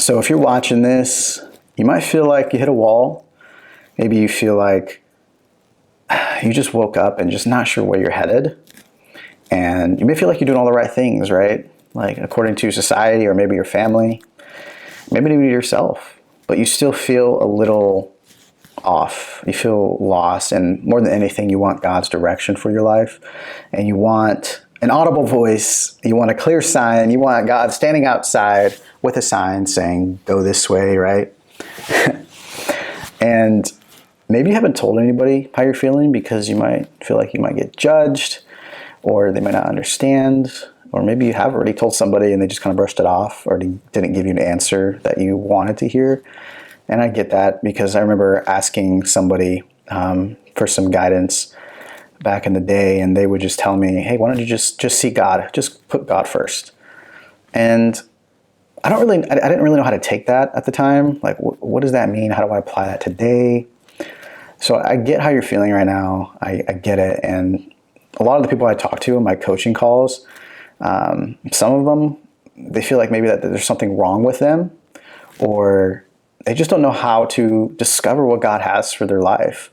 So if you're watching this, you might feel like you hit a wall. Maybe you feel like you just woke up and just not sure where you're headed. And you may feel like you're doing all the right things, right? Like according to society or maybe your family, maybe even yourself. But you still feel a little off. You feel lost. And more than anything, you want God's direction for your life. And you want an audible voice. You want a clear sign. You want God standing outside with a sign saying, go this way, right? And maybe you haven't told anybody how you're feeling because you might feel like you might get judged or they might not understand. Or maybe you have already told somebody and they just kind of brushed it off or didn't give you an answer that you wanted to hear. And I get that because I remember asking somebody for some guidance back in the day, and they would just tell me, hey, why don't you just seek God? Just put God first. And I didn't really know how to take that at the time. Like, what does that mean? How do I apply that today? So I get how you're feeling right now. I get it. And a lot of the people I talk to in my coaching calls, some of them, they feel like maybe that there's something wrong with them, or they just don't know how to discover what God has for their life.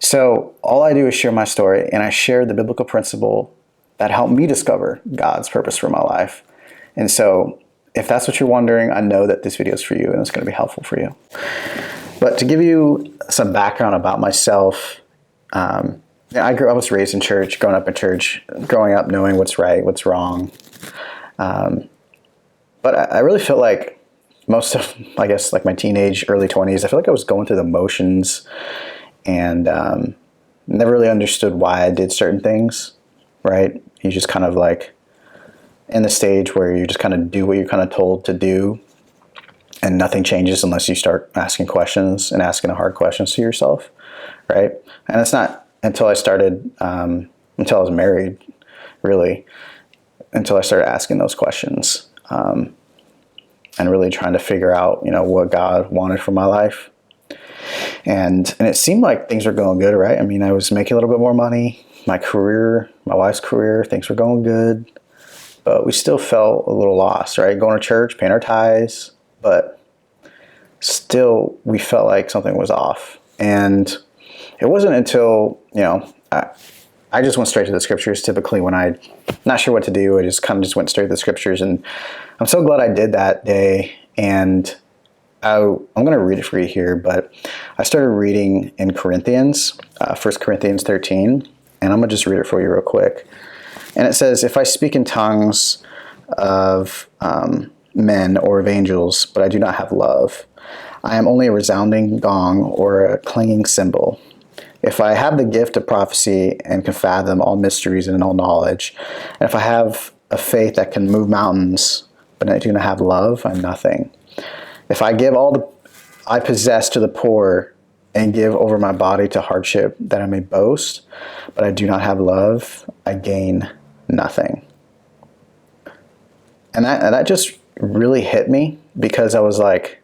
So all I do is share my story, and I share the biblical principle that helped me discover God's purpose for my life. And so if that's what you're wondering, I know that this video is for you and it's going to be helpful for you. But to give you some background about myself, I was raised in church, growing up knowing what's right, what's wrong. But I really feel like most of, I guess, like my teenage, early 20s, I feel like I was going through the motions and never really understood why I did certain things, right? You just kind of like in the stage where you just kind of do what you're kind of told to do, and nothing changes unless you start asking questions and asking the hard questions to yourself, right? And it's not until I started, until I was married, really, until I started asking those questions and really trying to figure out, what God wanted for my life. And it seemed like things were going good, right? I mean, I was making a little bit more money. My career, my wife's career, things were going good. But we still felt a little lost, right? Going to church, paying our tithes, but still we felt like something was off. And it wasn't until, I just went straight to the scriptures. Typically when I'm not sure what to do, I just kind of went straight to the scriptures. And I'm so glad I did that day. And I'm going to read it for you here, but I started reading in Corinthians, 1 Corinthians 13, and I'm going to just read it for you real quick. And it says, if I speak in tongues of men or of angels, but I do not have love, I am only a resounding gong or a clanging cymbal. If I have the gift of prophecy and can fathom all mysteries and all knowledge, and if I have a faith that can move mountains, but I do not have love, I'm nothing. If I give all I possess to the poor and give over my body to hardship that I may boast, but I do not have love, I gain nothing. And that just really hit me because I was like,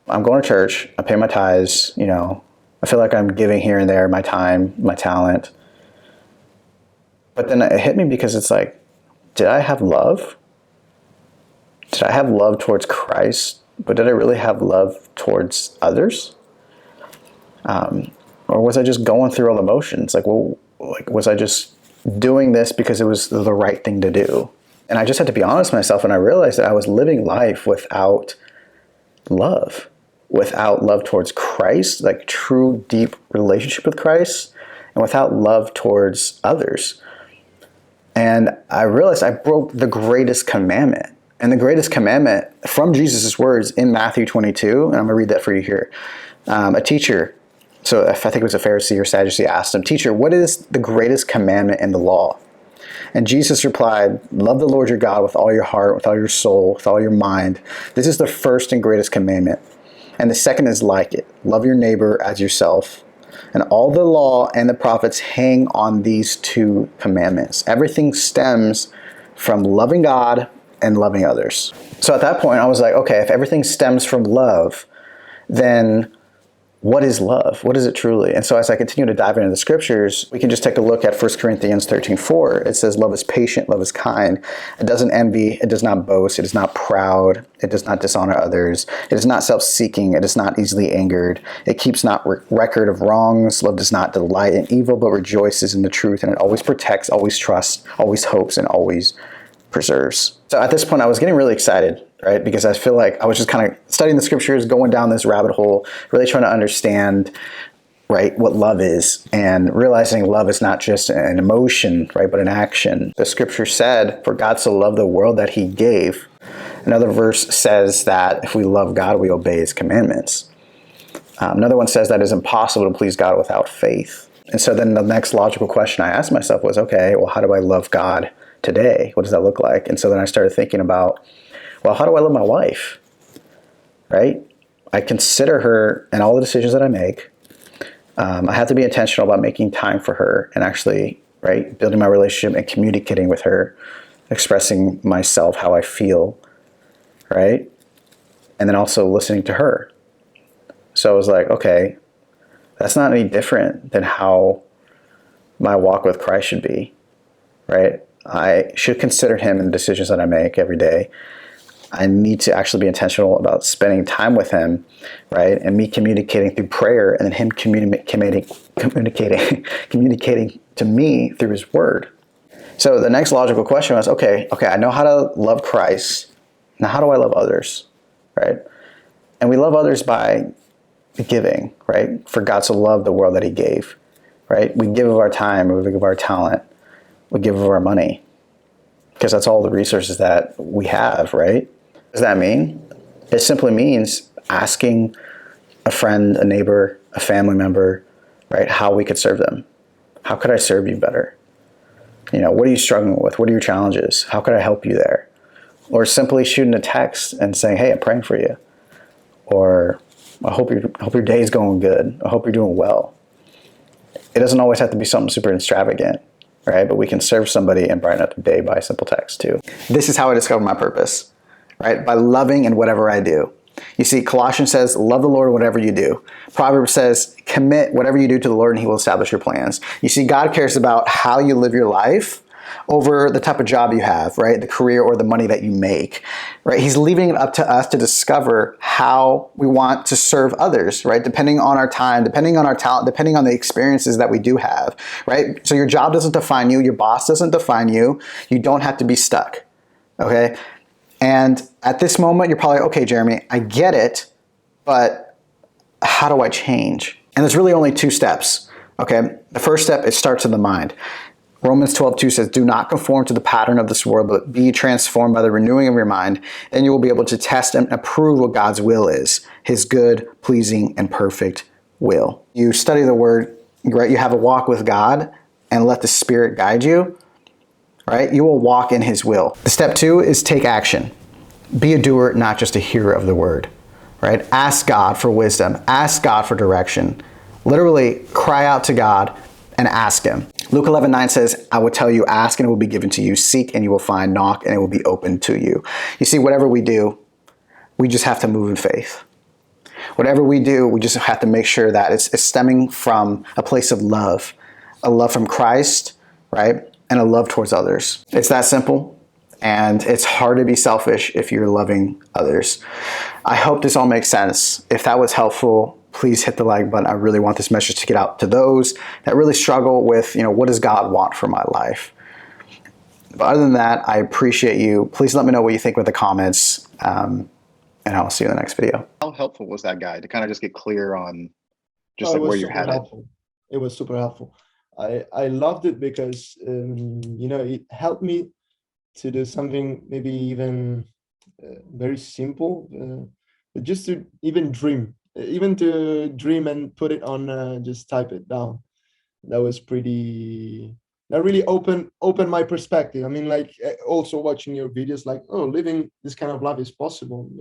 I'm going to church, I pay my tithes, I feel like I'm giving here and there my time, my talent. But then it hit me because it's like, did I have love? Did I have love towards Christ? But did I really have love towards others? Or was I just going through all the motions? Was I just doing this because it was the right thing to do? And I just had to be honest with myself, and I realized that I was living life without love towards Christ, like true, deep relationship with Christ, and without love towards others. And I realized I broke the greatest commandment. And the greatest commandment from Jesus' words in Matthew 22, and I'm going to read that for you here. A teacher, so I think it was a Pharisee or Sadducee, asked him, "Teacher, what is the greatest commandment in the law?" And Jesus replied, "Love the Lord your God with all your heart, with all your soul, with all your mind. This is the first and greatest commandment. And the second is like it. Love your neighbor as yourself. And all the law and the prophets hang on these two commandments." Everything stems from loving God and loving others. So at that point, I was like, okay, if everything stems from love, then what is love? What is it truly? And so as I continue to dive into the scriptures, we can just take a look at 1 Corinthians 13:4. It says, love is patient, love is kind. It doesn't envy, it does not boast, it is not proud, it does not dishonor others, it is not self-seeking, it is not easily angered, it keeps not record of wrongs. Love does not delight in evil, but rejoices in the truth, and it always protects, always trusts, always hopes, and always preserves. So at this point, I was getting really excited, right? Because I feel like I was just kind of studying the scriptures, going down this rabbit hole, really trying to understand, right, what love is, and realizing love is not just an emotion, right, but an action. The scripture said, for God so loved the world that he gave. Another verse says that if we love God, we obey his commandments. Another one says that it's impossible to please God without faith. And so then the next logical question I asked myself was, okay, well, how do I love God today? What does that look like? And so then I started thinking about, well, how do I love my wife? Right? I consider her in all the decisions that I make. I have to be intentional about making time for her and actually, right, building my relationship and communicating with her, expressing myself, how I feel, right? And then also listening to her. So I was like, okay, that's not any different than how my walk with Christ should be, right? I should consider him in the decisions that I make every day. I need to actually be intentional about spending time with him, right? And me communicating through prayer, and then him communicating to me through his word. So the next logical question was, okay, I know how to love Christ. Now, how do I love others, right? And we love others by giving, right? For God so loved the world that he gave, right? We give of our time, we give of our talent, we give of our money, because that's all the resources that we have, right? What does that mean? It simply means asking a friend, a neighbor, a family member, right, how we could serve them. How could I serve you better? You know, what are you struggling with? What are your challenges? How could I help you there? Or simply shooting a text and saying, hey, I'm praying for you. Or I hope your day is going good. I hope you're doing well. It doesn't always have to be something super extravagant, right? But we can serve somebody and brighten up the day by a simple text too. This is how I discover my purpose, right? By loving in whatever I do. You see, Colossians says, love the Lord whatever you do. Proverbs says, commit whatever you do to the Lord and he will establish your plans. You see, God cares about how you live your life over the type of job you have, right? The career or the money that you make, right? He's leaving it up to us to discover how we want to serve others, right? Depending on our time, depending on our talent, depending on the experiences that we do have, right? So your job doesn't define you. Your boss doesn't define you. You don't have to be stuck, okay? And at this moment, you're probably, okay, Jeremy, I get it, but how do I change? And there's really only two steps, okay? The first step, it starts in the mind. Romans 12:2 says, do not conform to the pattern of this world, but be transformed by the renewing of your mind. Then you will be able to test and approve what God's will is, his good, pleasing, and perfect will. You study the word, right? You have a walk with God and let the Spirit guide you, right? You will walk in his will. Step 2 is take action. Be a doer, not just a hearer of the word, right? Ask God for wisdom. Ask God for direction. Literally cry out to God and ask him. Luke 11:9 says, I will tell you, ask and it will be given to you. Seek and you will find. Knock and it will be open to you. You see, whatever we do, we just have to move in faith. Whatever we do, we just have to make sure that it's stemming from a place of love, a love from Christ, right? And a love towards others. It's that simple. And it's hard to be selfish if you're loving others. I hope this all makes sense. If that was helpful, please hit the like button. I really want this message to get out to those that really struggle with, what does God want for my life? But other than that, I appreciate you. Please let me know what you think with the comments, and I'll see you in the next video. How helpful was that guide to kind of just get clear on just like where you're headed? It was super helpful. I loved it because, it helped me to do something maybe even very simple, but just to even dream and put it on, just type it down. That was that really opened my perspective. I mean, like, also watching your videos, like, oh, living this kind of life is possible.